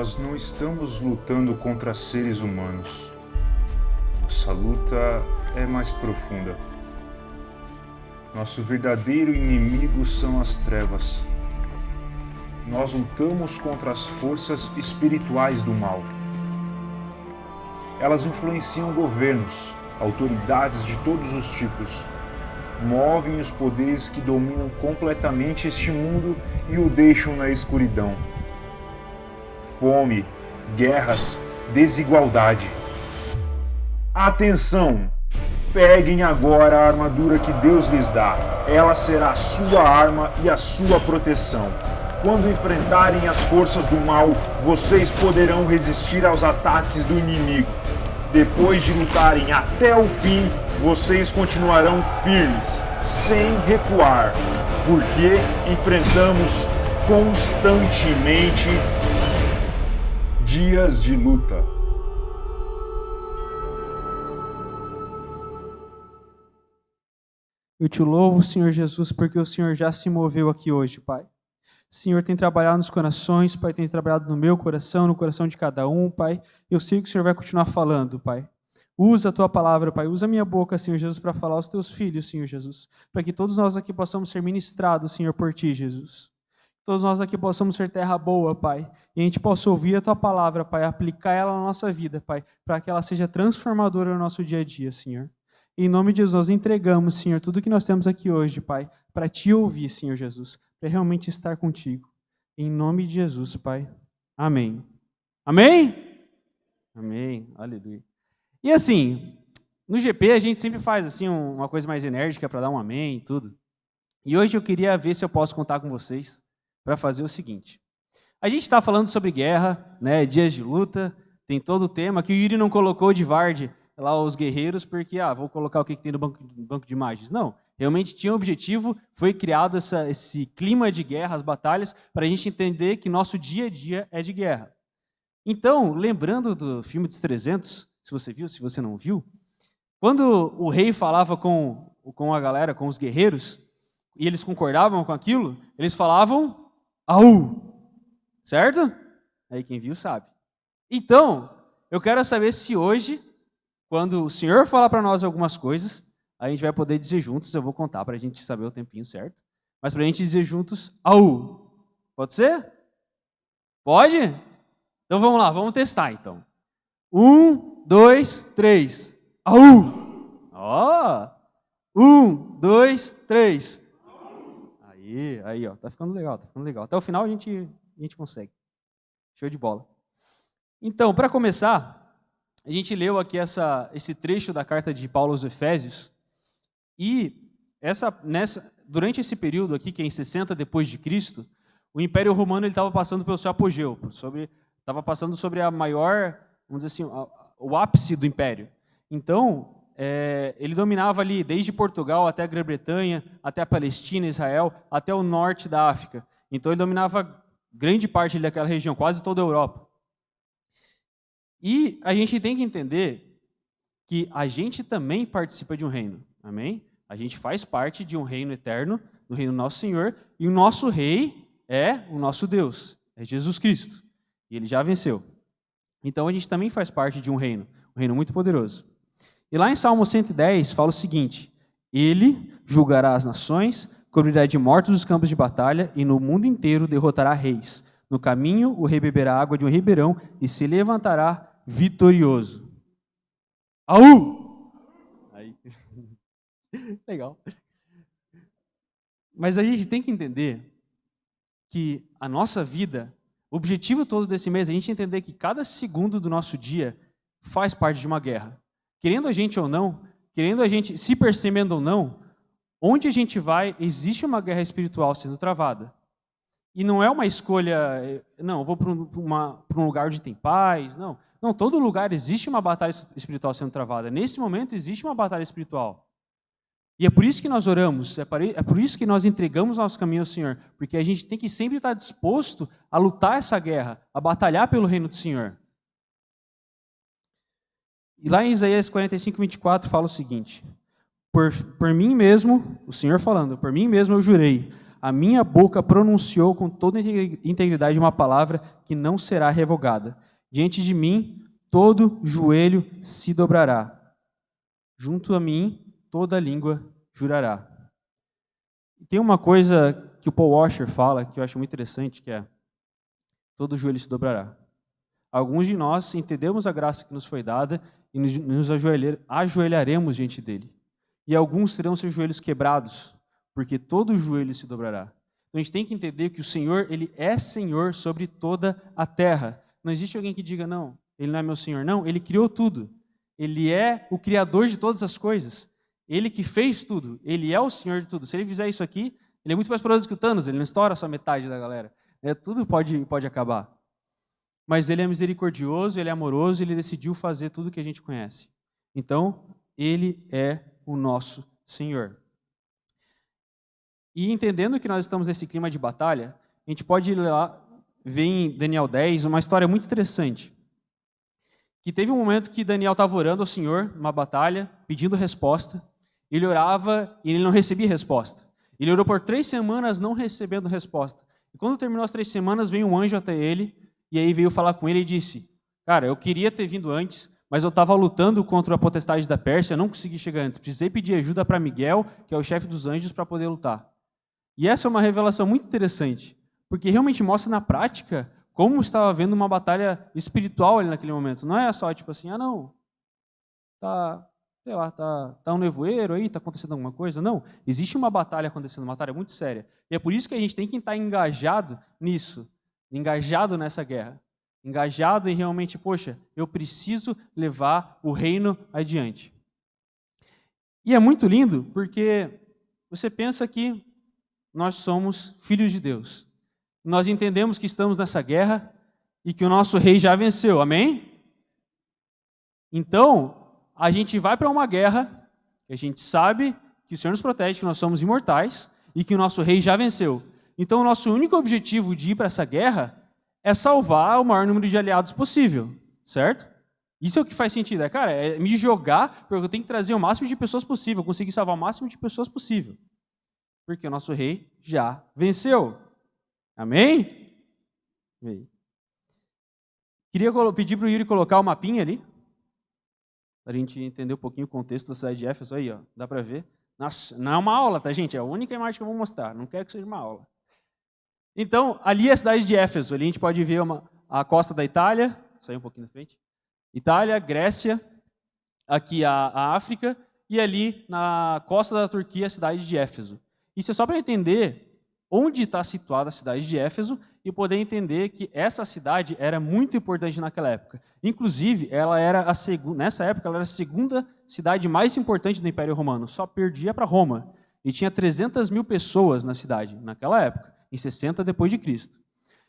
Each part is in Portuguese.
nós não estamos lutando contra seres humanos. Nossa luta é mais profunda. Nosso verdadeiro inimigo são as trevas. Nós lutamos contra as forças espirituais do mal. Elas influenciam governos, autoridades de todos os tipos, movem os poderes que dominam completamente este mundo e o deixam na escuridão. Fome, guerras, desigualdade. Atenção! Peguem agora a armadura que Deus lhes dá. Ela será a sua arma e a sua proteção. Quando enfrentarem as forças do mal, vocês poderão resistir aos ataques do inimigo. Depois de lutarem até o fim, vocês continuarão firmes, sem recuar, porque enfrentamos constantemente dias de luta. Eu te louvo, Senhor Jesus, porque o Senhor já se moveu aqui hoje, Pai. O Senhor tem trabalhado nos corações, Pai, tem trabalhado no meu coração, no coração de cada um, Pai. Eu sei que o Senhor vai continuar falando, Pai. Usa a Tua palavra, Pai. Usa a minha boca, Senhor Jesus, para falar aos Teus filhos, Senhor Jesus. Para que todos nós aqui possamos ser ministrados, Senhor, por Ti, Jesus. Todos nós aqui possamos ser terra boa, Pai. E a gente possa ouvir a Tua palavra, Pai, aplicar ela na nossa vida, Pai, para que ela seja transformadora no nosso dia a dia, Senhor. Em nome de Jesus, nós entregamos, Senhor, tudo que nós temos aqui hoje, Pai, para Te ouvir, Senhor Jesus, para realmente estar contigo. Em nome de Jesus, Pai. Amém. Amém? Amém. Aleluia. E assim, no GP a gente sempre faz assim uma coisa mais enérgica para dar um amém e tudo. E hoje eu queria ver se eu posso contar com vocês para fazer o seguinte. A gente está falando sobre guerra, né, dias de luta, tem todo o tema que o Yuri não colocou de Vard lá os guerreiros porque, vou colocar o que tem no banco de imagens. Não, realmente tinha um objetivo, foi criado esse clima de guerra, as batalhas, para a gente entender que nosso dia a dia é de guerra. Então, lembrando do filme dos 300, se você viu, se você não viu, quando o rei falava com a galera, com os guerreiros, e eles concordavam com aquilo, eles falavam, au, certo? Aí quem viu sabe. Então, eu quero saber se hoje, quando o Senhor falar para nós algumas coisas, a gente vai poder dizer juntos, eu vou contar para a gente saber o tempinho certo, mas para a gente dizer juntos, au. Pode ser? Pode? Então vamos lá, vamos testar então. 1, 2, 3. Au! Ó! 1, 2, 3. Aí, ó, tá ficando legal, tá ficando legal. Até o final a gente consegue. Show de bola. Então, para começar, a gente leu aqui esse trecho da carta de Paulo aos Efésios, e durante esse período aqui, que é em 60 depois de Cristo, o Império Romano estava passando pelo seu apogeu, estava passando sobre a maior, vamos dizer assim, o ápice do Império. Então, ele dominava ali desde Portugal até a Grã-Bretanha, até a Palestina, Israel, até o norte da África. Então, ele dominava grande parte daquela região, quase toda a Europa. E a gente tem que entender que a gente também participa de um reino, amém? A gente faz parte de um reino eterno, do reino do nosso Senhor, e o nosso rei é o nosso Deus, é Jesus Cristo, e ele já venceu. Então a gente também faz parte de um reino muito poderoso. E lá em Salmo 110 fala o seguinte, ele julgará as nações, cobrirá de mortos os campos de batalha, e no mundo inteiro derrotará reis. No caminho, o rei beberá água de um ribeirão e se levantará vitorioso. Au! Aí. Legal. Mas a gente tem que entender que a nossa vida, o objetivo todo desse mês é a gente entender que cada segundo do nosso dia faz parte de uma guerra. Querendo a gente ou não, querendo a gente, se percebendo ou não, onde a gente vai, existe uma guerra espiritual sendo travada. E não é uma escolha, não, eu vou para um lugar onde tem paz, não. Não, todo lugar existe uma batalha espiritual sendo travada. Nesse momento existe uma batalha espiritual. E é por isso que nós oramos, é por isso que nós entregamos nosso caminho ao Senhor, porque a gente tem que sempre estar disposto a lutar essa guerra, a batalhar pelo reino do Senhor. E lá em Isaías 45, 24 fala o seguinte, por mim mesmo, o Senhor falando, por mim mesmo eu jurei, a minha boca pronunciou com toda integridade uma palavra que não será revogada. Diante de mim, todo joelho se dobrará. Junto a mim, toda língua jurará. Tem uma coisa que o Paul Washer fala, que eu acho muito interessante, que é: todo joelho se dobrará. Alguns de nós entendemos a graça que nos foi dada e nos ajoelharemos diante dele. E alguns terão seus joelhos quebrados, porque todo joelho se dobrará. Então a gente tem que entender que o Senhor, ele é Senhor sobre toda a terra. Não existe alguém que diga: não, ele não é meu Senhor. Não, ele criou tudo. Ele é o Criador de todas as coisas. Ele que fez tudo. Ele é o Senhor de tudo. Se ele fizer isso aqui, ele é muito mais poderoso que o Thanos. Ele não estoura só metade da galera. Tudo pode acabar. Mas ele é misericordioso, ele é amoroso, ele decidiu fazer tudo que a gente conhece. Então, ele é o nosso Senhor. E entendendo que nós estamos nesse clima de batalha, a gente pode ir lá, ver em Daniel 10 uma história muito interessante. Que teve um momento que Daniel estava orando ao Senhor, numa batalha, pedindo resposta. Ele orava e ele não recebia resposta. Ele orou por 3 semanas não recebendo resposta. E quando terminou as 3 semanas, veio um anjo até ele, e aí veio falar com ele e disse: cara, eu queria ter vindo antes, mas eu estava lutando contra a potestade da Pérsia, eu não consegui chegar antes. Precisei pedir ajuda para Miguel, que é o chefe dos anjos, para poder lutar. E essa é uma revelação muito interessante, porque realmente mostra na prática como estava havendo uma batalha espiritual ali naquele momento. Não é só tipo assim: ah, não, sei lá, tá um nevoeiro aí, está acontecendo alguma coisa. Não, existe uma batalha acontecendo, uma batalha muito séria. E é por isso que a gente tem que estar engajado nisso, engajado nessa guerra, engajado em realmente, poxa, eu preciso levar o reino adiante. E é muito lindo, porque você pensa que nós somos filhos de Deus. Nós entendemos que estamos nessa guerra e que o nosso rei já venceu, amém? Então, a gente vai para uma guerra, que a gente sabe que o Senhor nos protege, que nós somos imortais e que o nosso rei já venceu. Então, o nosso único objetivo de ir para essa guerra é salvar o maior número de aliados possível, certo? Isso é o que faz sentido, é me jogar, porque eu tenho que trazer o máximo de pessoas possível, conseguir salvar o máximo de pessoas possível. Porque o nosso rei já venceu. Amém? Queria pedir para o Yuri colocar o mapinha ali, para a gente entender um pouquinho o contexto da cidade de Éfeso. Aí, ó, dá para ver. Nossa, não é uma aula, tá, gente? É a única imagem que eu vou mostrar. Não quero que seja uma aula. Então, ali é a cidade de Éfeso. Ali a gente pode ver a costa da Itália. Sai um pouquinho na frente. Itália, Grécia, aqui a África, e ali na costa da Turquia a cidade de Éfeso. Isso é só para entender onde está situada a cidade de Éfeso e poder entender que essa cidade era muito importante naquela época. Inclusive, nessa época, ela era a segunda cidade mais importante do Império Romano, só perdia para Roma. E tinha 300 mil pessoas na cidade, naquela época, em 60 depois de Cristo.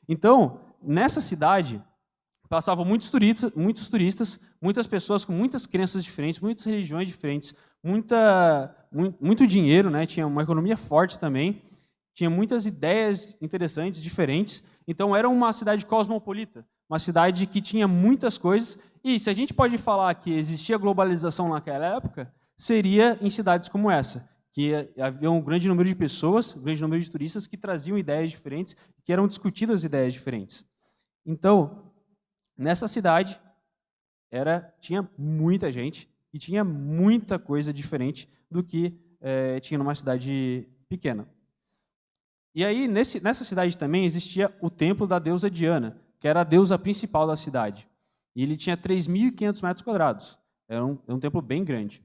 Então, nessa cidade, passavam muitos turistas, muitas pessoas com muitas crenças diferentes, muitas religiões diferentes, muito dinheiro, né? Tinha uma economia forte também, tinha muitas ideias interessantes, diferentes. Então, era uma cidade cosmopolita, uma cidade que tinha muitas coisas. E se a gente pode falar que existia globalização naquela época, seria em cidades como essa, que havia um grande número de pessoas, um grande número de turistas que traziam ideias diferentes, que eram discutidas ideias diferentes. Então, nessa cidade, tinha muita gente e tinha muita coisa diferente do que tinha numa cidade pequena. E aí, nessa cidade também, existia o templo da deusa Diana, que era a deusa principal da cidade. E ele tinha 3.500 metros quadrados. Era um templo bem grande.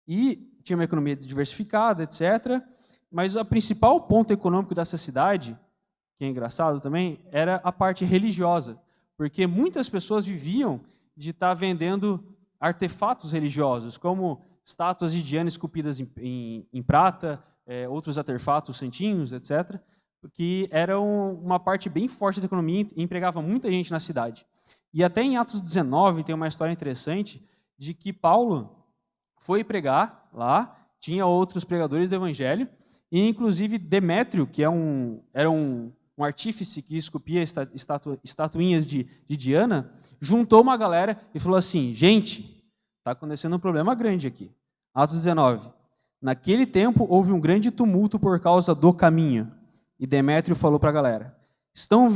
E tinha uma economia diversificada, etc. Mas o principal ponto econômico dessa cidade, que é engraçado também, era a parte religiosa. Porque muitas pessoas viviam de estar vendendo artefatos religiosos, como estátuas de Diana esculpidas em prata, outros artefatos santinhos, etc., que eram uma parte bem forte da economia e empregava muita gente na cidade. E até em Atos 19 tem uma história interessante de que Paulo foi pregar lá, tinha outros pregadores do evangelho, e inclusive Demétrio, que era um artífice que esculpia estatuinhas de Diana, juntou uma galera e falou assim: gente, está acontecendo um problema grande aqui. Atos 19. Naquele tempo houve um grande tumulto por causa do caminho. E Demétrio falou para a galera: estão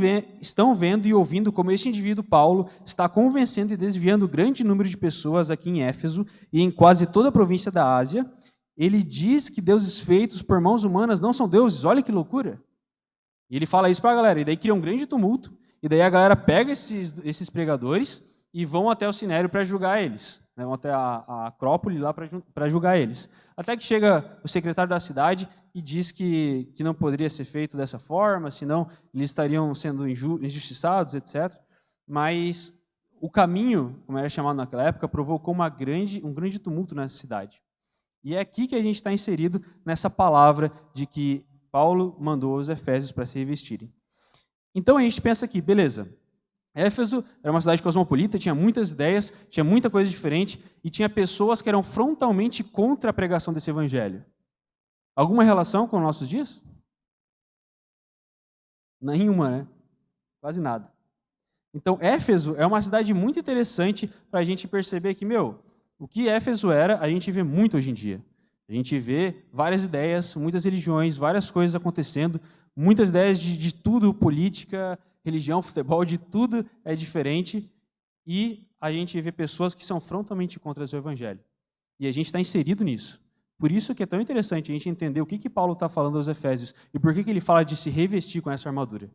vendo e ouvindo como este indivíduo Paulo está convencendo e desviando grande número de pessoas aqui em Éfeso e em quase toda a província da Ásia. Ele diz que deuses feitos por mãos humanas não são deuses. Olha que loucura. E ele fala isso para a galera. E daí cria um grande tumulto. E daí a galera pega esses pregadores e vão até o Sinédrio para julgar eles. Vão até a Acrópole lá para julgar eles. Até que chega o secretário da cidade e diz que não poderia ser feito dessa forma, senão eles estariam sendo injustiçados, etc. Mas o caminho, como era chamado naquela época, provocou um grande tumulto nessa cidade. E é aqui que a gente está inserido nessa palavra de que Paulo mandou os efésios para se revestirem. Então a gente pensa aqui, beleza, Éfeso era uma cidade cosmopolita, tinha muitas ideias, tinha muita coisa diferente e tinha pessoas que eram frontalmente contra a pregação desse evangelho. Alguma relação com os nossos dias? Nenhuma, né? Quase nada. Então, Éfeso é uma cidade muito interessante para a gente perceber que, o que Éfeso era, a gente vê muito hoje em dia. A gente vê várias ideias, muitas religiões, várias coisas acontecendo, muitas ideias de tudo, política, religião, futebol, de tudo é diferente. E a gente vê pessoas que são frontalmente contra o evangelho. E a gente está inserido nisso. Por isso que é tão interessante a gente entender o que Paulo está falando aos Efésios e por que ele fala de se revestir com essa armadura.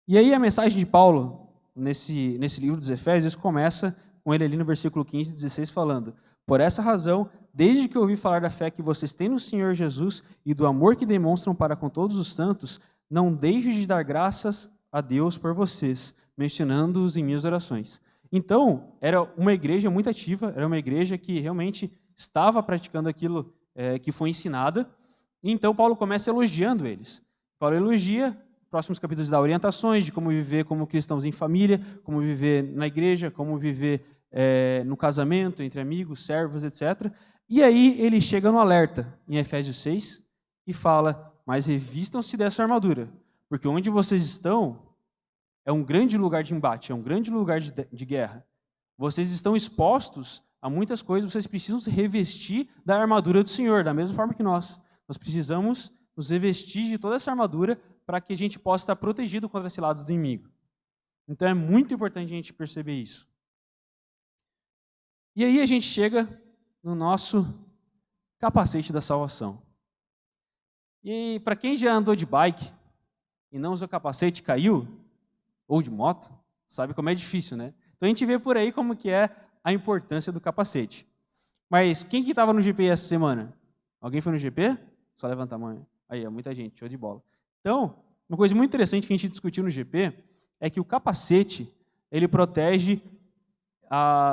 E aí a mensagem de Paulo, nesse livro dos Efésios, começa com ele ali no versículo 15 e 16 falando: por essa razão, desde que ouvi falar da fé que vocês têm no Senhor Jesus e do amor que demonstram para com todos os santos, não deixo de dar graças a Deus por vocês, mencionando-os em minhas orações. Então, era uma igreja muito ativa, era uma igreja que realmente estava praticando aquilo que foi ensinada. E então Paulo começa elogiando eles. Paulo elogia, próximos capítulos dá orientações de como viver como cristãos em família, como viver na igreja, como viver no casamento, entre amigos, servos, etc. E aí ele chega no alerta, em Efésios 6, e fala: mas revistam-se dessa armadura, porque onde vocês estão é um grande lugar de embate, é um grande lugar de guerra. Vocês estão expostos a muitas coisas, vocês precisam se revestir da armadura do Senhor, da mesma forma que nós. Nós precisamos nos revestir de toda essa armadura para que a gente possa estar protegido contra esse lado do inimigo. Então é muito importante a gente perceber isso. E aí a gente chega no nosso capacete da salvação. E para quem já andou de bike e não usou capacete, caiu, ou de moto, sabe como é difícil, né? Então a gente vê por aí como que é a importância do capacete. Mas quem que estava no GP essa semana? Alguém foi no GP? Só levanta a mão. Aí, muita gente, show de bola. Então, uma coisa muito interessante que a gente discutiu no GP é que o capacete, ele protege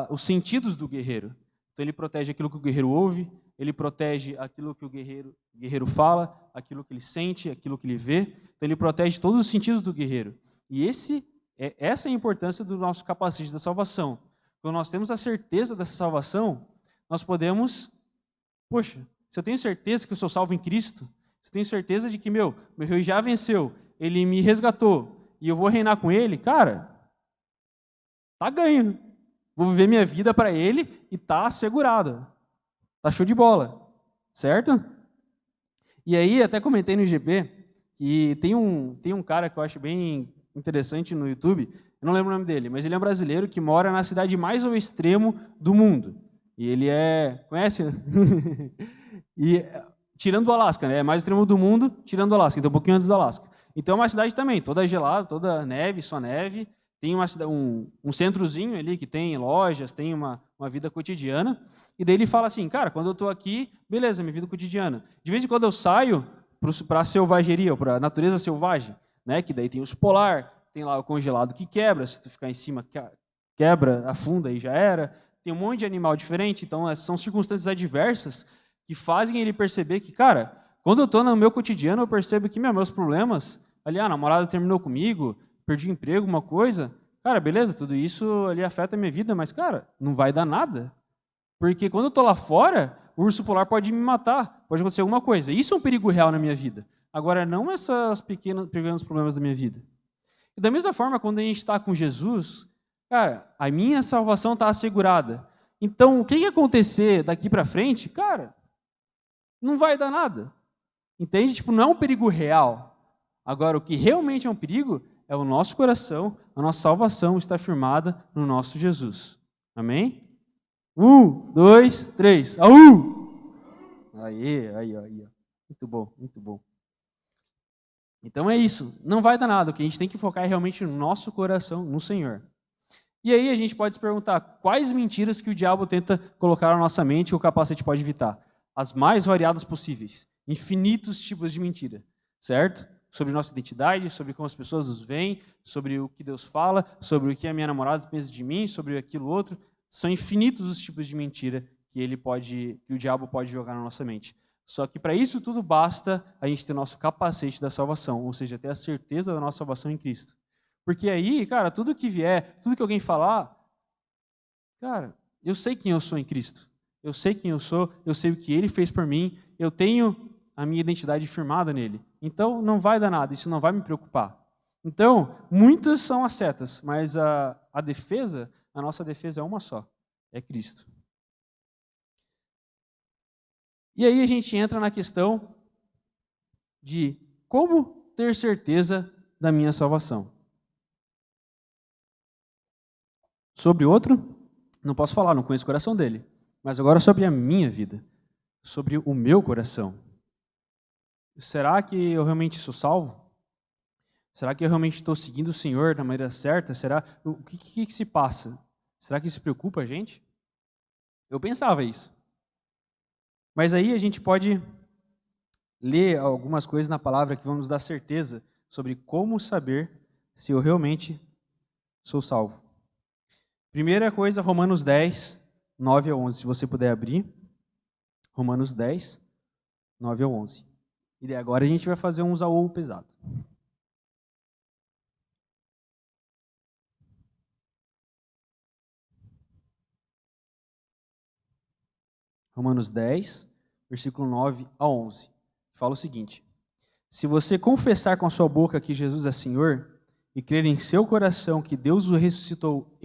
os sentidos do guerreiro. Então ele protege aquilo que o guerreiro ouve, ele protege aquilo que o guerreiro fala, aquilo que ele sente, aquilo que ele vê. Então ele protege todos os sentidos do guerreiro. E essa é a importância do nosso capacete da salvação. Quando nós temos a certeza dessa salvação, nós podemos, se eu tenho certeza que eu sou salvo em Cristo, se eu tenho certeza de que meu rei já venceu, ele me resgatou e eu vou reinar com ele, cara, tá ganho. Vou viver minha vida para ele e tá assegurada. Tá show de bola, certo? E aí, até comentei no IGP que tem um cara que eu acho bem interessante no YouTube, eu não lembro o nome dele, mas ele é um brasileiro que mora na cidade mais ao extremo do mundo. E ele conhece? E tirando o Alasca, né? É mais extremo do mundo, tirando o Alasca, então um pouquinho antes do Alasca. Então é uma cidade também, toda gelada, toda neve, só neve. Tem um centrozinho ali que tem lojas, tem uma vida cotidiana. E daí ele fala assim, cara, quando eu estou aqui, beleza, minha vida cotidiana. De vez em quando eu saio para a selvageria, para a natureza selvagem, né? Que daí tem os polar, tem lá o congelado que quebra, se tu ficar em cima, quebra, afunda e já era. Tem um monte de animal diferente, então são circunstâncias adversas que fazem ele perceber que, cara, quando eu estou no meu cotidiano, eu percebo que meus problemas, ali, a namorada terminou comigo, perdi o emprego, uma coisa, cara, beleza, tudo isso ali afeta a minha vida, mas, cara, não vai dar nada. Porque quando eu estou lá fora, o urso polar pode me matar, pode acontecer alguma coisa. Isso é um perigo real na minha vida. Agora, não esses pequenos problemas da minha vida. E da mesma forma, quando a gente está com Jesus, cara, a minha salvação está assegurada. Então, o que acontecer daqui para frente, cara, não vai dar nada. Entende? Tipo, não é um perigo real. Agora, o que realmente é um perigo é o nosso coração, a nossa salvação está firmada no nosso Jesus. Amém? 1, 2, 3. Aí. Muito bom, muito bom. Então é isso. Não vai dar nada. O que a gente tem que focar é realmente no nosso coração, no Senhor. E aí a gente pode se perguntar quais mentiras que o diabo tenta colocar na nossa mente e o capacete pode evitar. As mais variadas possíveis. Infinitos tipos de mentira. Certo? Sobre nossa identidade, sobre como as pessoas nos veem, sobre o que Deus fala, sobre o que a minha namorada pensa de mim, sobre aquilo outro. São infinitos os tipos de mentira que o diabo pode jogar na nossa mente. Só que para isso tudo basta a gente ter nosso capacete da salvação, ou seja, ter a certeza da nossa salvação em Cristo. Porque aí, cara, tudo que vier, tudo que alguém falar, cara, eu sei quem eu sou em Cristo. Eu sei quem eu sou, eu sei o que Ele fez por mim, eu tenho a minha identidade firmada nele. Então, não vai dar nada, isso não vai me preocupar. Então, muitas são as setas, mas a defesa, a nossa defesa é uma só, é Cristo. E aí a gente entra na questão de como ter certeza da minha salvação. Sobre outro, não posso falar, não conheço o coração dele. Mas agora sobre a minha vida, sobre o meu coração. Será que eu realmente sou salvo? Será que eu realmente estou seguindo o Senhor da maneira certa? O que se passa? Será que isso preocupa a gente? Eu pensava isso. Mas aí a gente pode ler algumas coisas na palavra que vão nos dar certeza sobre como saber se eu realmente sou salvo. Primeira coisa, Romanos 10, 9 a 11. Se você puder abrir. Romanos 10, 9 a 11. E daí agora a gente vai fazer um zaú pesado. Romanos 10, versículo 9 a 11. Fala o seguinte: se você confessar com a sua boca que Jesus é Senhor e crer em seu coração que Deus o ressuscitou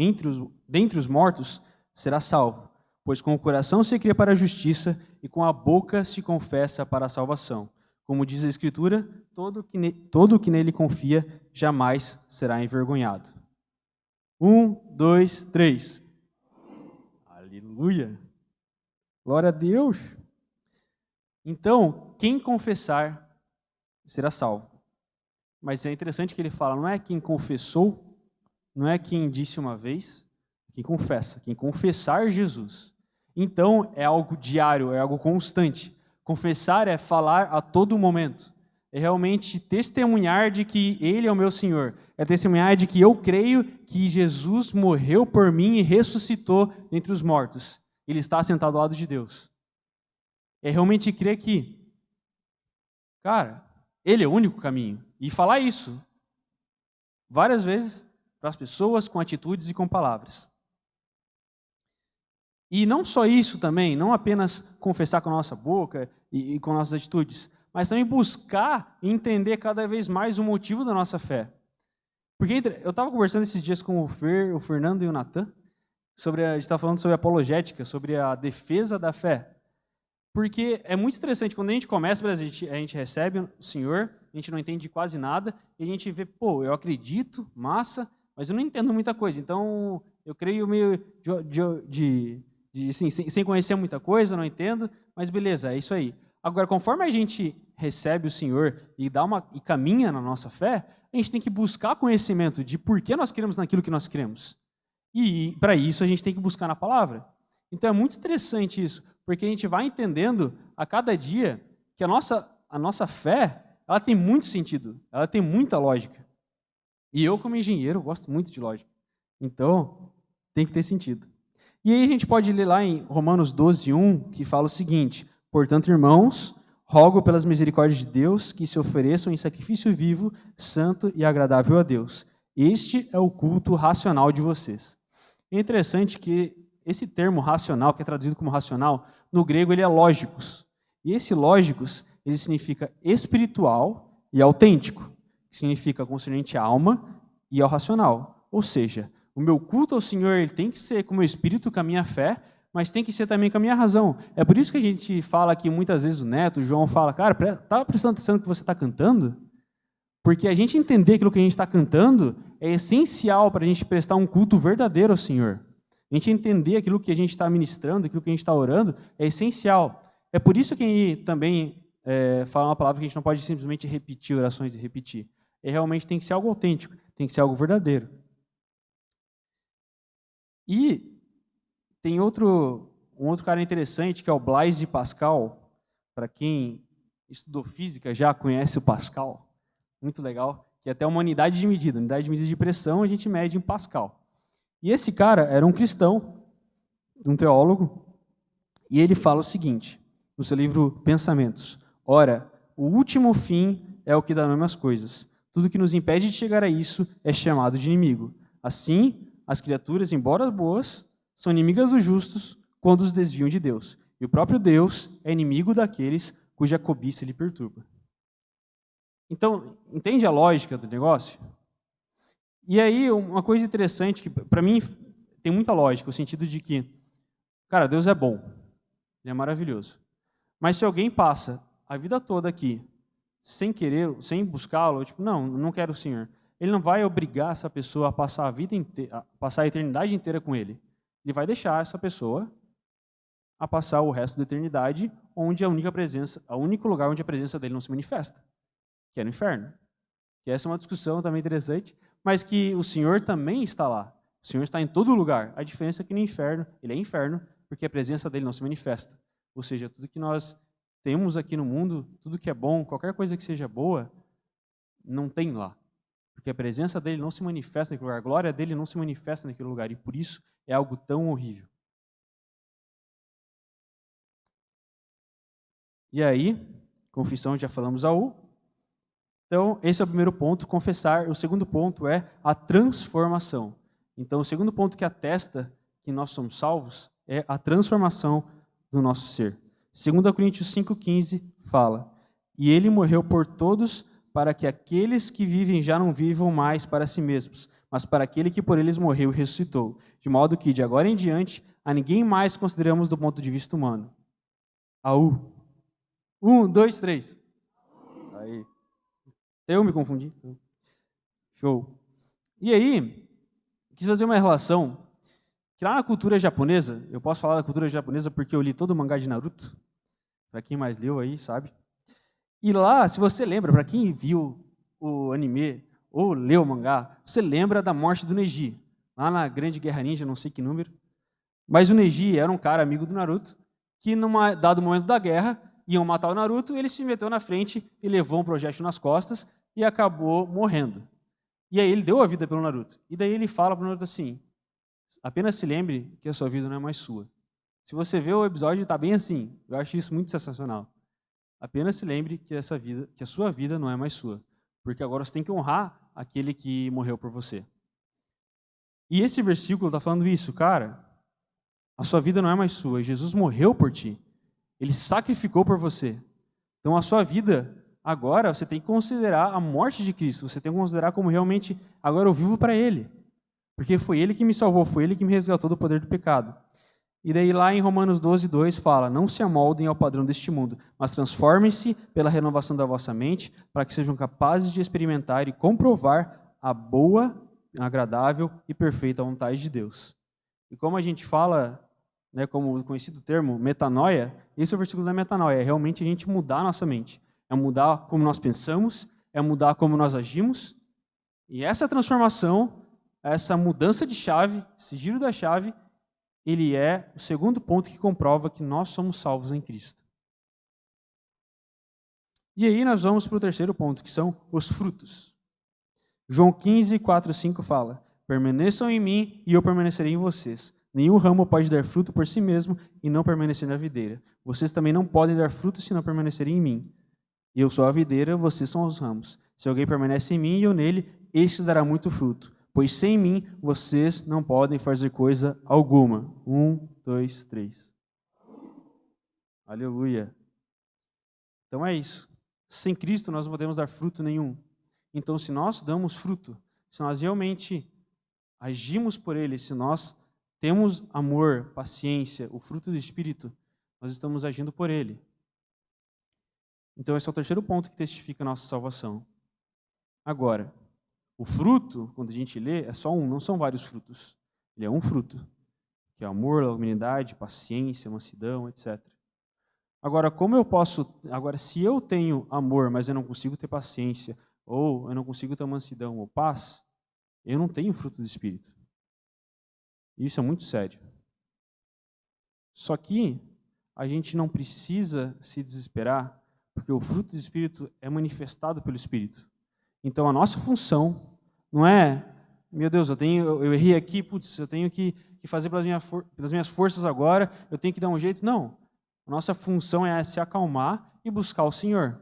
dentre os mortos, será salvo. Pois com o coração se crê para a justiça e com a boca se confessa para a salvação. Como diz a Escritura, todo que nele confia jamais será envergonhado. 1, 2, 3. Aleluia! Glória a Deus! Então, quem confessar será salvo. Mas é interessante que ele fala, não é quem confessou, não é quem disse uma vez, quem confessa, quem confessar Jesus. Então, é algo diário, é algo constante. Confessar é falar a todo momento. É realmente testemunhar de que Ele é o meu Senhor. É testemunhar de que eu creio que Jesus morreu por mim e ressuscitou dentre os mortos. Ele está sentado ao lado de Deus. É realmente crer que, cara, Ele é o único caminho. E falar isso várias vezes para as pessoas com atitudes e com palavras. E não só isso também, não apenas confessar com a nossa boca e com nossas atitudes, mas também buscar entender cada vez mais o motivo da nossa fé. Porque eu estava conversando esses dias com o Fernando e o Natan, a gente estava falando sobre apologética, sobre a defesa da fé. Porque é muito interessante, quando a gente começa, a gente recebe o Senhor, a gente não entende quase nada, e a gente vê, eu acredito, massa, mas eu não entendo muita coisa. Então, eu creio meio assim, sem conhecer muita coisa, não entendo, mas beleza, é isso aí. Agora, conforme a gente recebe o Senhor e caminha na nossa fé, a gente tem que buscar conhecimento de por que nós cremos naquilo que nós cremos. E para isso a gente tem que buscar na palavra. Então é muito interessante isso, porque a gente vai entendendo a cada dia que a nossa fé, ela tem muito sentido, ela tem muita lógica. E eu, como engenheiro, gosto muito de lógica. Então, tem que ter sentido. E aí a gente pode ler lá em Romanos 12, 1, que fala o seguinte: portanto, irmãos, rogo pelas misericórdias de Deus que se ofereçam em sacrifício vivo, santo e agradável a Deus. Este é o culto racional de vocês. É interessante que esse termo racional, que é traduzido como racional, no grego ele é lógicos. E esse lógicos, ele significa espiritual e autêntico, que significa concernente à alma e ao racional. Ou seja, o meu culto ao Senhor ele tem que ser com o meu espírito, com a minha fé, mas tem que ser também com a minha razão. É por isso que a gente fala que muitas vezes o Neto, o João fala, cara, estava prestando atenção no que você está cantando? Porque a gente entender aquilo que a gente está cantando é essencial para a gente prestar um culto verdadeiro ao Senhor. A gente entender aquilo que a gente está ministrando, aquilo que a gente está orando, é essencial. É por isso que também fala uma palavra que a gente não pode simplesmente repetir orações e repetir. Realmente tem que ser algo autêntico, tem que ser algo verdadeiro. E tem um outro cara interessante, que é o Blaise Pascal. Para quem estudou física já conhece o Pascal. Muito legal, que é até uma unidade de medida de pressão a gente mede em Pascal. E esse cara era um cristão, um teólogo, e ele fala o seguinte, no seu livro Pensamentos: ora, o último fim é o que dá nome às coisas. Tudo que nos impede de chegar a isso é chamado de inimigo. Assim, as criaturas, embora boas, são inimigas dos justos quando os desviam de Deus. E o próprio Deus é inimigo daqueles cuja cobiça lhe perturba. Então, entende a lógica do negócio? E aí, uma coisa interessante, que para mim tem muita lógica, o sentido de que, cara, Deus é bom, Ele é maravilhoso. Mas se alguém passa a vida toda aqui, sem querer, sem buscá-lo, tipo, não quero o Senhor, Ele não vai obrigar essa pessoa a passar a vida inteira, a passar a eternidade inteira com Ele. Ele vai deixar essa pessoa a passar o resto da eternidade onde o único lugar onde a presença dele não se manifesta, que é no inferno. Que essa é uma discussão também interessante, mas que o Senhor também está lá. O Senhor está em todo lugar. A diferença é que no inferno, Ele é inferno, porque a presença dele não se manifesta. Ou seja, tudo que nós temos aqui no mundo, tudo que é bom, qualquer coisa que seja boa, não tem lá. Porque a presença dele não se manifesta naquele lugar, a glória dele não se manifesta naquele lugar, e por isso é algo tão horrível. E aí, confissão, já falamos a U. Então, esse é o primeiro ponto, confessar. O segundo ponto é a transformação. Então, o segundo ponto que atesta que nós somos salvos é a transformação do nosso ser. 2 Coríntios 5,15 fala: e ele morreu por todos, para que aqueles que vivem já não vivam mais para si mesmos, mas para aquele que por eles morreu e ressuscitou, de modo que, de agora em diante, a ninguém mais consideramos do ponto de vista humano. AU. 1, 2, 3. Aí. Eu me confundi. Show. E aí, quis fazer uma relação, que lá na cultura japonesa, eu posso falar da cultura japonesa porque eu li todo o mangá de Naruto, para quem mais leu aí, sabe? E lá, se você lembra, para quem viu o anime ou leu o mangá, você lembra da morte do Neji, lá na Grande Guerra Ninja, não sei que número, mas o Neji era um cara amigo do Naruto, que num dado momento da guerra, iam matar o Naruto, ele se meteu na frente e levou um projétil nas costas e acabou morrendo. E aí ele deu a vida pelo Naruto. E daí ele fala para o Naruto assim: apenas se lembre que a sua vida não é mais sua. Se você vê o episódio, está bem assim. Eu acho isso muito sensacional. Apenas se lembre que a sua vida não é mais sua. Porque agora você tem que honrar aquele que morreu por você. E esse versículo está falando isso, cara. A sua vida não é mais sua. Jesus morreu por ti. Ele sacrificou por você. Então a sua vida, agora, você tem que considerar a morte de Cristo. Você tem que considerar como realmente, agora eu vivo para Ele. Porque foi Ele que me salvou, foi Ele que me resgatou do poder do pecado. E daí lá em Romanos 12:2 fala: não se amoldem ao padrão deste mundo, mas transformem-se pela renovação da vossa mente, para que sejam capazes de experimentar e comprovar a boa, agradável e perfeita vontade de Deus. E como a gente fala, né, como o conhecido termo, metanoia, esse é o versículo da metanoia, é realmente a gente mudar a nossa mente, é mudar como nós pensamos, é mudar como nós agimos, e essa transformação, essa mudança de chave, esse giro da chave, ele é o segundo ponto que comprova que nós somos salvos em Cristo. E aí nós vamos para o terceiro ponto, que são os frutos. João 15, 4, 5 fala: permaneçam em mim e eu permanecerei em vocês. Nenhum ramo pode dar fruto por si mesmo e não permanecer na videira. Vocês também não podem dar fruto se não permanecerem em mim. Eu sou a videira, vocês são os ramos. Se alguém permanece em mim e eu nele, este dará muito fruto. Pois sem mim, vocês não podem fazer coisa alguma. 1, 2, 3. Aleluia. Então é isso. Sem Cristo nós não podemos dar fruto nenhum. Então se nós damos fruto, se nós realmente agimos por Ele, se nós temos amor, paciência, o fruto do Espírito, nós estamos agindo por ele. Então esse é o terceiro ponto que testifica a nossa salvação. Agora, o fruto, quando a gente lê, é só um, não são vários frutos. Ele é um fruto, que é amor, longanimidade, paciência, mansidão, etc. Agora, se eu tenho amor, mas eu não consigo ter paciência, ou eu não consigo ter mansidão ou paz, eu não tenho fruto do Espírito. Isso é muito sério. Só que a gente não precisa se desesperar, porque o fruto do Espírito é manifestado pelo Espírito. Então a nossa função não é, meu Deus, eu errei aqui, eu tenho que fazer pelas minhas forças agora, eu tenho que dar um jeito. Não. A nossa função é se acalmar e buscar o Senhor.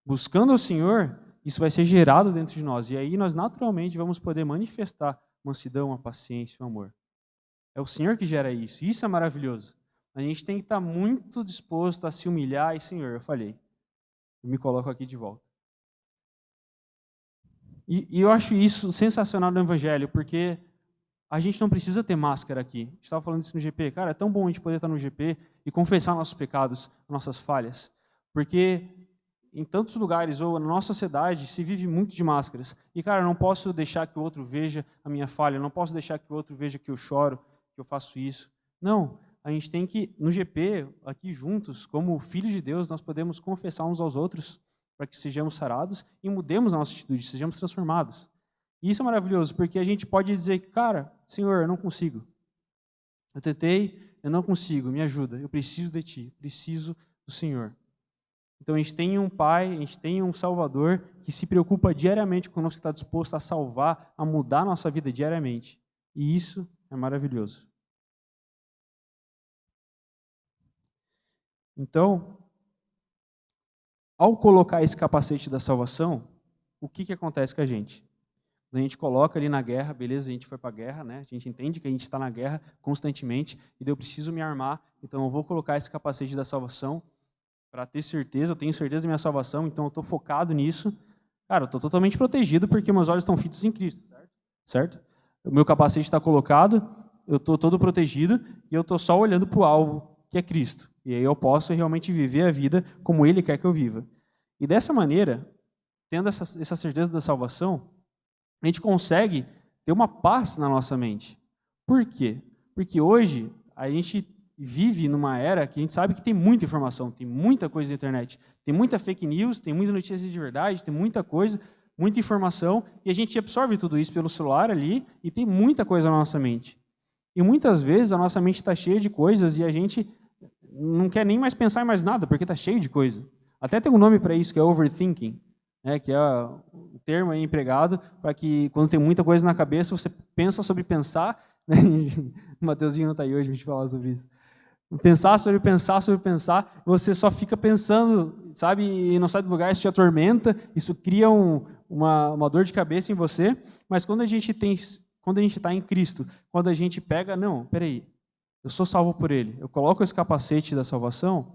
Buscando o Senhor, isso vai ser gerado dentro de nós. E aí nós naturalmente vamos poder manifestar mansidão, a paciência e o amor. É o Senhor que gera isso. Isso é maravilhoso. A gente tem que estar muito disposto a se humilhar e, Senhor, eu falhei. Eu me coloco aqui de volta. E eu acho isso sensacional no Evangelho, porque a gente não precisa ter máscara aqui. A gente estava falando isso no GP. Cara, é tão bom a gente poder estar no GP e confessar nossos pecados, nossas falhas. Porque em tantos lugares, ou na nossa sociedade, se vive muito de máscaras. E, cara, eu não posso deixar que o outro veja a minha falha, eu não posso deixar que o outro veja que eu choro, que eu faço isso. Não, a gente tem que, no GP, aqui juntos, como filhos de Deus, nós podemos confessar uns aos outros para que sejamos sarados e mudemos a nossa atitude, sejamos transformados. E isso é maravilhoso, porque a gente pode dizer, cara, Senhor, eu não consigo. Eu tentei, eu não consigo, me ajuda, eu preciso de Ti, preciso do Senhor. Então a gente tem um Pai, a gente tem um Salvador que se preocupa diariamente conosco, que está disposto a salvar, a mudar a nossa vida diariamente. E isso é maravilhoso. Então, ao colocar esse capacete da salvação, o que acontece com a gente? A gente coloca ali na guerra, beleza, a gente foi para a guerra, né? A gente entende que a gente está na guerra constantemente, e daí eu preciso me armar, então eu vou colocar esse capacete da salvação para ter certeza, eu tenho certeza da minha salvação, então eu estou focado nisso. Cara, eu estou totalmente protegido porque meus olhos estão fitos em Cristo, certo? O meu capacete está colocado, eu estou todo protegido e eu estou só olhando para o alvo, que é Cristo. E aí eu posso realmente viver a vida como Ele quer que eu viva. E dessa maneira, tendo essa certeza da salvação, a gente consegue ter uma paz na nossa mente. Por quê? Porque hoje a gente vive numa era que a gente sabe que tem muita informação, tem muita coisa na internet, tem muita fake news, tem muita notícia de verdade, tem muita coisa, muita informação, e a gente absorve tudo isso pelo celular ali, e tem muita coisa na nossa mente. E muitas vezes a nossa mente está cheia de coisas e a gente não quer nem mais pensar em mais nada, porque está cheio de coisa. Até tem um nome para isso, que é overthinking, né, que é o termo aí empregado para que, quando tem muita coisa na cabeça, você pensa sobre pensar. Né? O Mateuzinho não está aí hoje para a gente falar sobre isso. Pensar sobre pensar, você só fica pensando, sabe, e não sai do lugar, isso te atormenta, isso cria uma dor de cabeça em você, mas quando a gente está em Cristo, quando a gente pega, não, peraí, eu sou salvo por Ele, eu coloco esse capacete da salvação,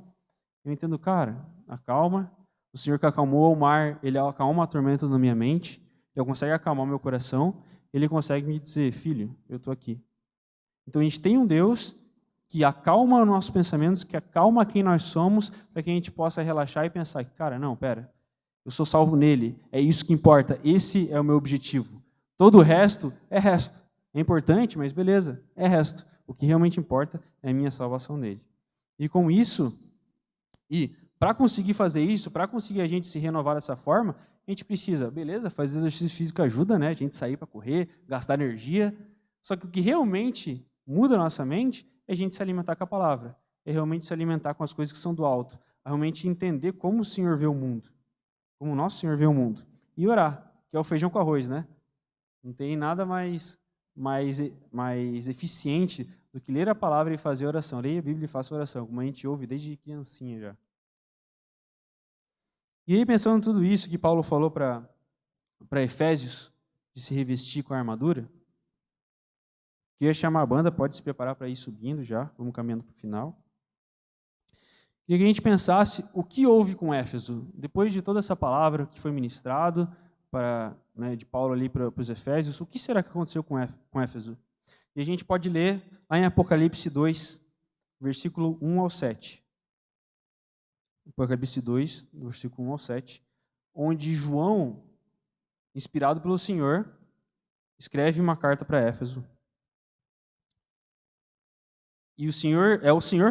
eu entendo, cara, acalma, o Senhor que acalmou o mar, Ele acalma a tormenta na minha mente, Ele consegue acalmar o meu coração, Ele consegue me dizer, filho, eu estou aqui. Então a gente tem um Deus que acalma os nossos pensamentos, que acalma quem nós somos, para que a gente possa relaxar e pensar, cara, não, pera, eu sou salvo nele, é isso que importa, esse é o meu objetivo. Todo o resto é resto. É importante, mas beleza, é resto. O que realmente importa é a minha salvação nele. E com isso, e para conseguir fazer isso, para conseguir a gente se renovar dessa forma, a gente precisa, beleza, fazer exercício físico ajuda, né? A gente sair para correr, gastar energia, só que o que realmente muda a nossa mente é a gente se alimentar com a palavra, é realmente se alimentar com as coisas que são do alto, é realmente entender como o Senhor vê o mundo, como o nosso Senhor vê o mundo. E orar, que é o feijão com arroz, né? Não tem nada mais eficiente do que ler a palavra e fazer oração. Leia a Bíblia e faça oração, como a gente ouve desde criancinha já. E aí, pensando em tudo isso que Paulo falou para Efésios, de se revestir com a armadura, queria chamar a banda, pode se preparar para ir subindo já, vamos caminhando para o final. Queria que a gente pensasse o que houve com Éfeso, depois de toda essa palavra que foi ministrado de Paulo ali para os Efésios, o que será que aconteceu com Éfeso? E a gente pode ler lá em Apocalipse 2, versículo 1 ao 7. Apocalipse 2, versículo 1 ao 7, onde João, inspirado pelo Senhor, escreve uma carta para Éfeso. E o Senhor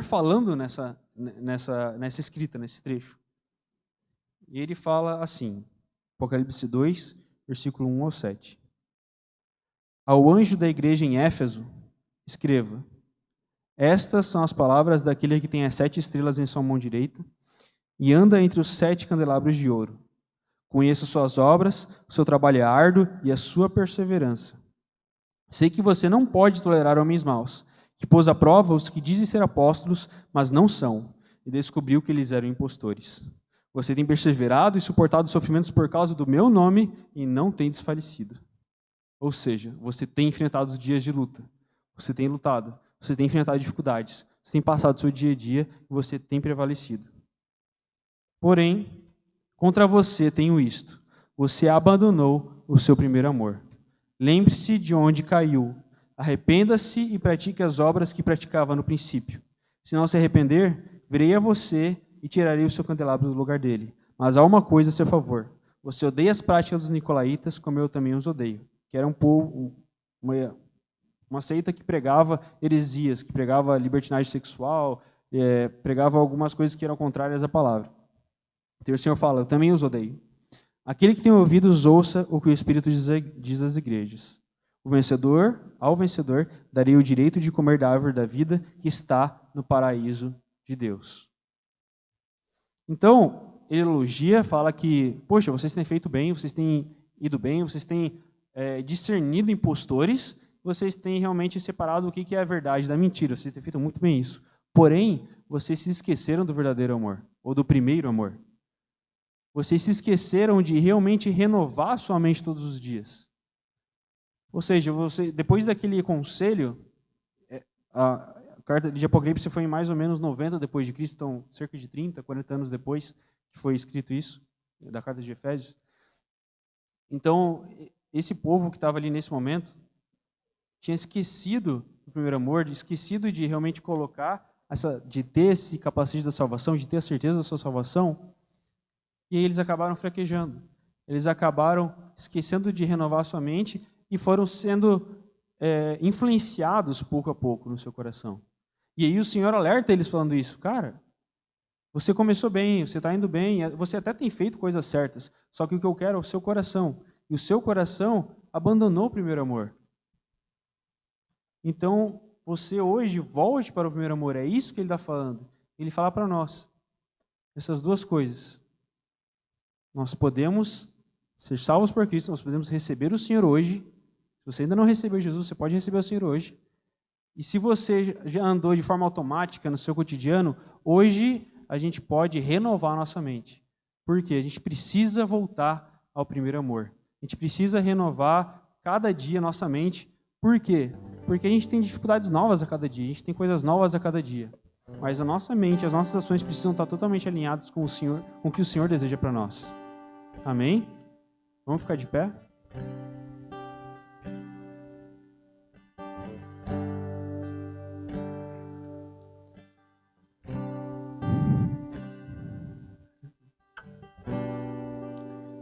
falando nessa escrita, nesse trecho. E ele fala assim, Apocalipse 2, versículo 1 ao 7. Ao anjo da igreja em Éfeso, escreva: estas são as palavras daquele que tem as 7 estrelas em sua mão direita e anda entre os 7 candelabros de ouro. Conheço suas obras, o seu trabalho é árduo e a sua perseverança. Sei que você não pode tolerar homens maus, que pôs à prova os que dizem ser apóstolos, mas não são, e descobriu que eles eram impostores. Você tem perseverado e suportado sofrimentos por causa do meu nome e não tem desfalecido. Ou seja, você tem enfrentado os dias de luta, você tem lutado, você tem enfrentado dificuldades, você tem passado o seu dia a dia e você tem prevalecido. Porém, contra você tenho isto: você abandonou o seu primeiro amor. Lembre-se de onde caiu, arrependa-se e pratique as obras que praticava no princípio. Se não se arrepender, virei a você e tirarei o seu candelabro do lugar dele. Mas há uma coisa a seu favor: você odeia as práticas dos nicolaítas, como eu também os odeio, que era um povo, uma seita que pregava heresias, que pregava libertinagem sexual, pregava algumas coisas que eram contrárias à palavra. Então o Senhor fala: eu também os odeio. Aquele que tem ouvidos, ouça o que o Espírito diz às igrejas. Ao vencedor, darei o direito de comer da árvore da vida que está no paraíso de Deus. Então, ele elogia, fala que, poxa, vocês têm feito bem, vocês têm ido bem, vocês têm discernido impostores, vocês têm realmente separado o que é a verdade da mentira, vocês têm feito muito bem isso. Porém, vocês se esqueceram do verdadeiro amor, ou do primeiro amor. Vocês se esqueceram de realmente renovar sua mente todos os dias. Ou seja, depois daquele conselho, a carta de Apocalipse foi em mais ou menos 90 depois de Cristo, então cerca de 30, 40 anos depois que foi escrito isso, da carta de Efésios. Então, esse povo que estava ali nesse momento tinha esquecido do primeiro amor, esquecido de realmente colocar, de ter esse capacete da salvação, de ter a certeza da sua salvação, e aí eles acabaram fraquejando. Eles acabaram esquecendo de renovar sua mente e foram sendo influenciados pouco a pouco no seu coração. E aí o Senhor alerta eles falando isso: cara, você começou bem, você está indo bem, você até tem feito coisas certas, só que o que eu quero é o seu coração. E o seu coração abandonou o primeiro amor. Então, você hoje volte para o primeiro amor. É isso que ele está falando. Ele fala para nós essas duas coisas. Nós podemos ser salvos por Cristo, nós podemos receber o Senhor hoje. Se você ainda não recebeu Jesus, você pode receber o Senhor hoje. E se você já andou de forma automática no seu cotidiano, hoje a gente pode renovar a nossa mente. Por quê? A gente precisa voltar ao primeiro amor. A gente precisa renovar cada dia a nossa mente. Por quê? Porque a gente tem dificuldades novas a cada dia, a gente tem coisas novas a cada dia. Mas a nossa mente, as nossas ações precisam estar totalmente alinhadas com o Senhor, com o que o Senhor deseja para nós. Amém? Vamos ficar de pé?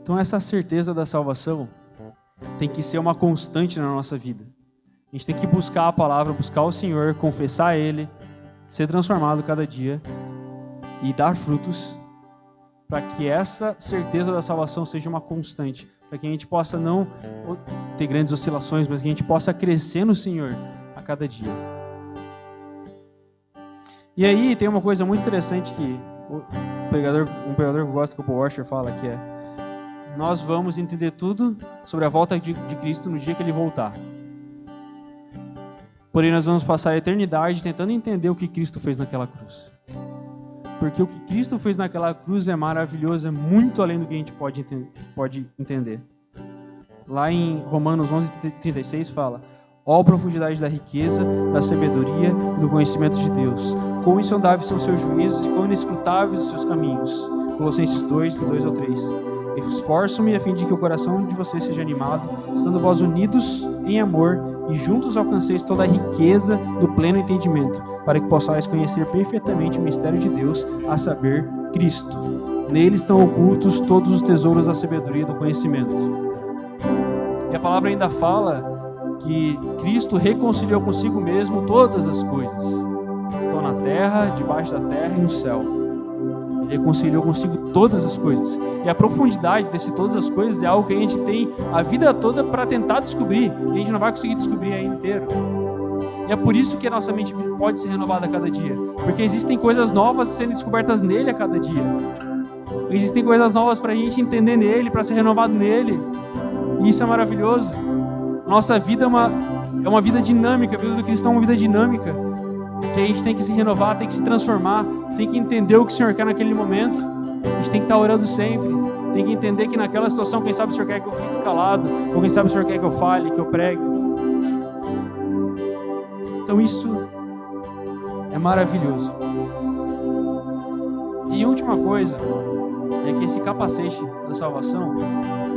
Então essa certeza da salvação tem que ser uma constante na nossa vida. A gente tem que buscar a palavra, buscar o Senhor, confessar Ele, ser transformado cada dia e dar frutos para que essa certeza da salvação seja uma constante, para que a gente possa não ter grandes oscilações, mas que a gente possa crescer no Senhor a cada dia. E aí tem uma coisa muito interessante que um pregador que eu gosto, que o Paul Washer fala, que é: nós vamos entender tudo sobre a volta de Cristo no dia que Ele voltar. Porém, nós vamos passar a eternidade tentando entender o que Cristo fez naquela cruz. Porque o que Cristo fez naquela cruz é maravilhoso, é muito além do que a gente pode entender. Lá em Romanos 11:36 fala: ó profundidade da riqueza, da sabedoria e do conhecimento de Deus. Quão insondáveis são os seus juízos e quão inescrutáveis os seus caminhos. Colossenses 2, do 2 ao 3. Esforço-me a fim de que o coração de vocês seja animado, estando vós unidos em amor e juntos alcanceis toda a riqueza do pleno entendimento, para que possais conhecer perfeitamente o mistério de Deus, a saber, Cristo. Nele estão ocultos todos os tesouros da sabedoria e do conhecimento. E a palavra ainda fala que Cristo reconciliou consigo mesmo todas as coisas. Estão na terra, debaixo da terra e no céu. Ele reconciliou consigo todas as coisas. E a profundidade desse todas as coisas é algo que a gente tem a vida toda para tentar descobrir. E a gente não vai conseguir descobrir aí inteiro. E é por isso que a nossa mente pode ser renovada a cada dia. Porque existem coisas novas sendo descobertas nele a cada dia. Existem coisas novas para a gente entender nele, para ser renovado nele. E isso é maravilhoso. Nossa vida é uma vida dinâmica. A vida do cristão é uma vida dinâmica. Que a gente tem que se renovar, tem que se transformar, tem que entender o que o Senhor quer naquele momento. A gente tem que estar orando sempre. Tem que entender que naquela situação, quem sabe o Senhor quer que eu fique calado, ou quem sabe o Senhor quer que eu fale, que eu pregue. Então isso é maravilhoso. E última coisa é que esse capacete da salvação,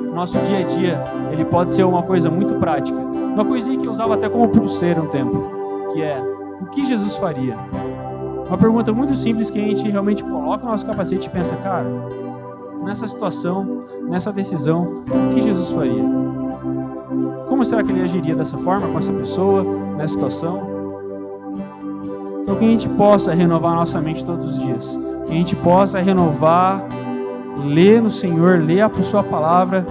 no nosso dia a dia, ele pode ser uma coisa muito prática. Uma coisinha que eu usava até como pulseira um tempo, que é: o que Jesus faria? Uma pergunta muito simples que a gente realmente coloca no nosso capacete e pensa: cara, nessa situação, nessa decisão, o que Jesus faria? Como será que ele agiria dessa forma com essa pessoa, nessa situação? Então que a gente possa renovar a nossa mente todos os dias. Que a gente possa renovar, ler no Senhor, ler a sua palavra,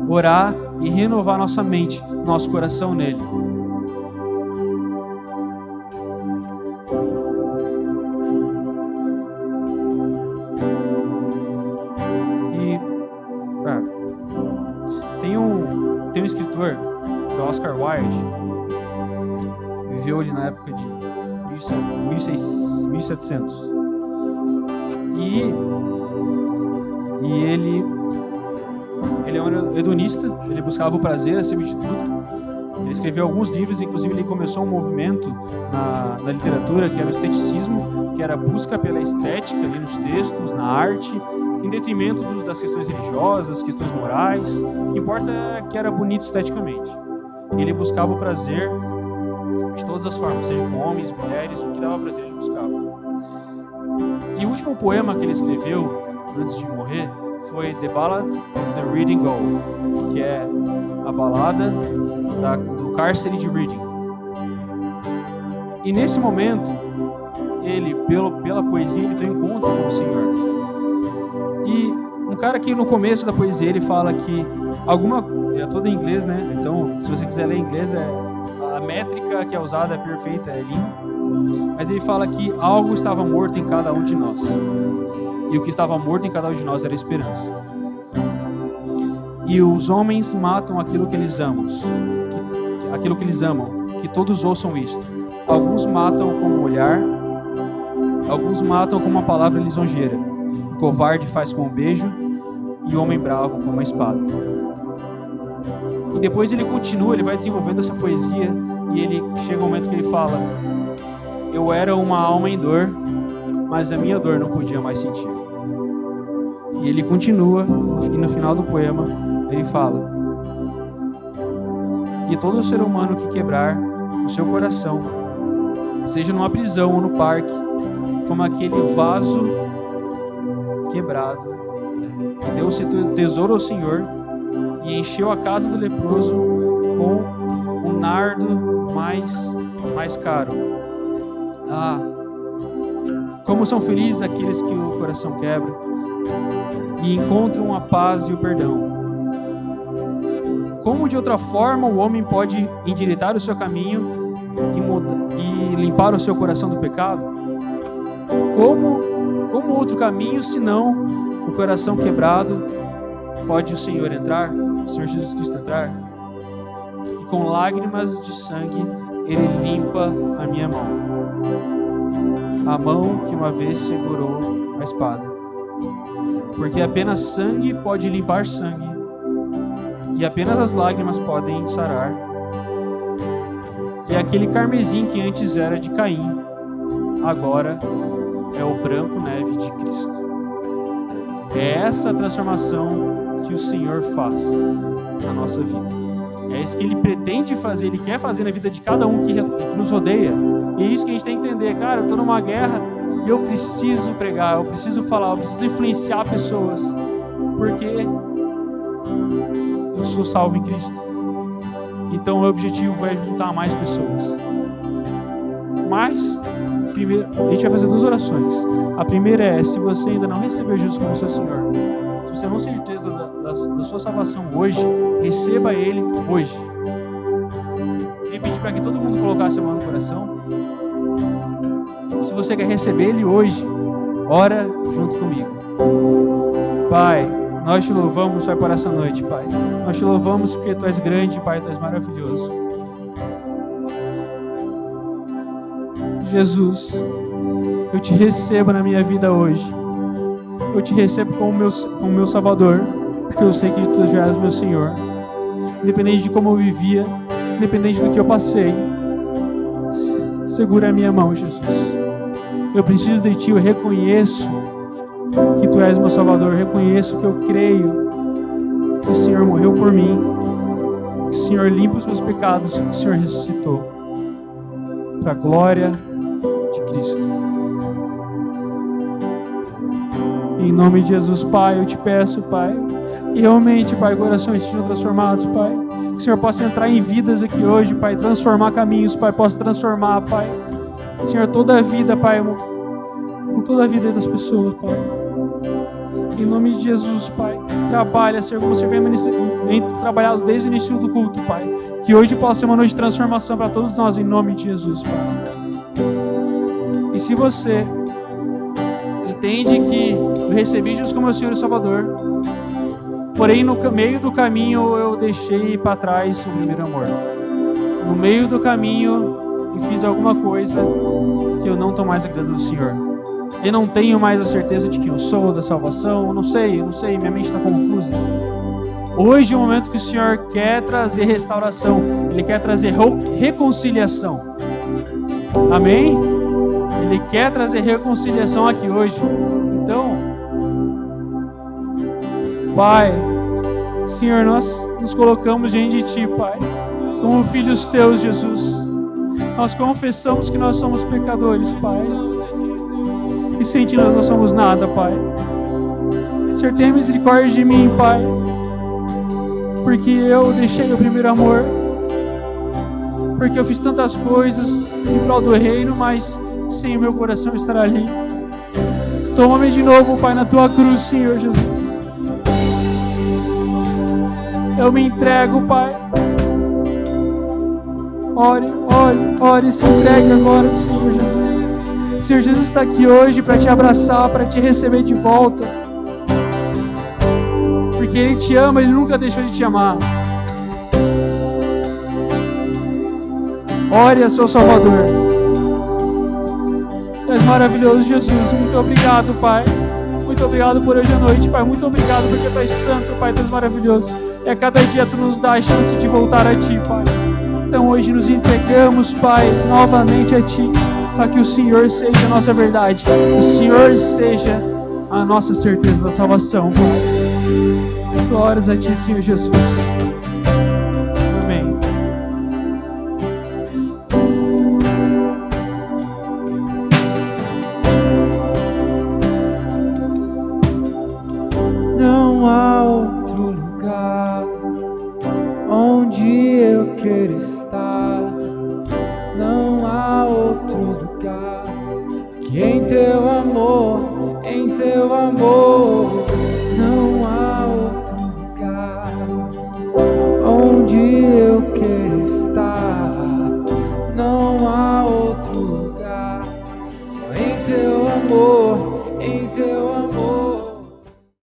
orar e renovar nossa mente, nosso coração nele. Tem um escritor, que é o Oscar Wilde, viveu ali na época de 1700. E ele é um hedonista, ele buscava o prazer acima de tudo. Ele escreveu alguns livros, inclusive ele começou um movimento na literatura que era o esteticismo, que era a busca pela estética ali nos textos, na arte, em detrimento das questões religiosas, questões morais. O que importa é que era bonito esteticamente. Ele buscava o prazer de todas as formas, seja com homens, mulheres, o que dava prazer ele buscava. E o último poema que ele escreveu antes de morrer foi The Ballad of the Reading Gaol, que é a balada do cárcere de Reading. E nesse momento, ele, pela poesia, ele tem um encontro com o Senhor. E um cara que no começo da poesia ele fala que é toda em inglês, né? Então, se você quiser ler em inglês, a métrica que é usada é perfeita, é linda. Mas ele fala que algo estava morto em cada um de nós. E o que estava morto em cada um de nós era a esperança. E os homens matam aquilo que eles amam, que todos ouçam isto. Alguns matam com um olhar, alguns matam com uma palavra lisonjeira. O covarde faz com um beijo e o homem bravo com uma espada. E depois ele continua, ele vai desenvolvendo essa poesia e ele chega um momento que ele fala: eu era uma alma em dor, mas a minha dor não podia mais sentir. E ele continua, e no final do poema ele fala: e todo ser humano que quebrar o seu coração, seja numa prisão ou no parque, como aquele vaso quebrado, que deu seu tesouro ao Senhor e encheu a casa do leproso com um nardo mais caro. Ah, como são felizes aqueles que o coração quebra e encontram a paz e o perdão. Como de outra forma o homem pode endireitar o seu caminho e limpar o seu coração do pecado? Como outro caminho, senão o coração quebrado, pode o Senhor entrar, o Senhor Jesus Cristo entrar? E com lágrimas de sangue Ele limpa a minha mão, a mão que uma vez segurou a espada. Porque apenas sangue pode limpar sangue, e apenas as lágrimas podem sarar. E aquele carmesim que antes era de Caim, agora é o branco neve de Cristo. É essa transformação que o Senhor faz na nossa vida. É isso que Ele pretende fazer, Ele quer fazer na vida de cada um que nos rodeia. E é isso que a gente tem que entender. Cara, eu estou numa guerra e eu preciso pregar, eu preciso falar, eu preciso influenciar pessoas, porque eu sou salvo em Cristo. Então o meu objetivo é juntar mais pessoas. Mas, primeiro, a gente vai fazer 2 orações. A primeira é, se você ainda não recebeu Jesus como seu Senhor, se você não tem certeza da sua salvação hoje, receba Ele hoje. Queria pedir para que todo mundo colocasse a mão no coração. Se você quer receber Ele hoje, ora junto comigo. Pai, nós te louvamos, Pai, por essa noite, Pai. Nós te louvamos porque Tu és grande, Pai, Tu és maravilhoso. Jesus, eu te recebo na minha vida hoje. Eu te recebo como meu Salvador, porque eu sei que Tu já és meu Senhor. Independente de como eu vivia, independente do que eu passei, segura a minha mão, Jesus. Eu preciso de Ti, eu reconheço que Tu és meu Salvador, eu reconheço que eu creio que o Senhor morreu por mim, que o Senhor limpa os meus pecados, que o Senhor ressuscitou, para a glória de Cristo. Em nome de Jesus, Pai, eu te peço, Pai, que realmente, Pai, corações sejam transformados, Pai, que o Senhor possa entrar em vidas aqui hoje, Pai, transformar caminhos, Pai, possa transformar, Pai, Senhor, toda a vida, Pai, com toda a vida das pessoas, Pai. Em nome de Jesus, Pai, trabalha, Senhor, como você vem trabalhado desde o início do culto, Pai. Que hoje possa ser uma noite de transformação para todos nós, em nome de Jesus, Pai. E se você entende que eu recebi Jesus como meu Senhor e Salvador, porém no meio do caminho eu deixei para trás o primeiro amor. No meio do caminho eu fiz alguma coisa que eu não estou mais agradando ao Senhor. Eu não tenho mais a certeza de que eu sou da salvação. Eu não sei, minha mente está confusa. Hoje é o momento que o Senhor quer trazer restauração. Ele quer trazer reconciliação. Amém? Ele quer trazer reconciliação aqui hoje. Então, Pai, Senhor, nós nos colocamos diante de Ti, Pai, como filhos Teus, Jesus. Nós confessamos que nós somos pecadores, Pai. E sem Ti nós não somos nada, Pai. Senhor, tenha misericórdia de mim, Pai, porque eu deixei o primeiro amor, porque eu fiz tantas coisas em prol do reino, mas sem o meu coração estar ali. Toma-me de novo, Pai, na Tua cruz, Senhor Jesus. Eu me entrego, Pai. Ore e se entregue agora, Senhor Jesus. Senhor Jesus está aqui hoje para te abraçar, para te receber de volta. Porque Ele te ama, Ele nunca deixou de te amar. Ore a seu Salvador. Tu és maravilhoso, Jesus. Muito obrigado, Pai. Muito obrigado por hoje à noite, Pai. Muito obrigado porque Tu és santo, Pai. Tu és maravilhoso. E a cada dia Tu nos dá a chance de voltar a Ti, Pai. Então hoje nos entregamos, Pai, novamente a Ti, para que o Senhor seja a nossa verdade, o Senhor seja a nossa certeza da salvação, Pai. Glórias a Ti, Senhor Jesus. Amém. Não há outro lugar onde eu quero estar. Não há outro lugar que em Teu amor, não há outro lugar onde eu quero estar. Não há outro lugar em Teu amor, em Teu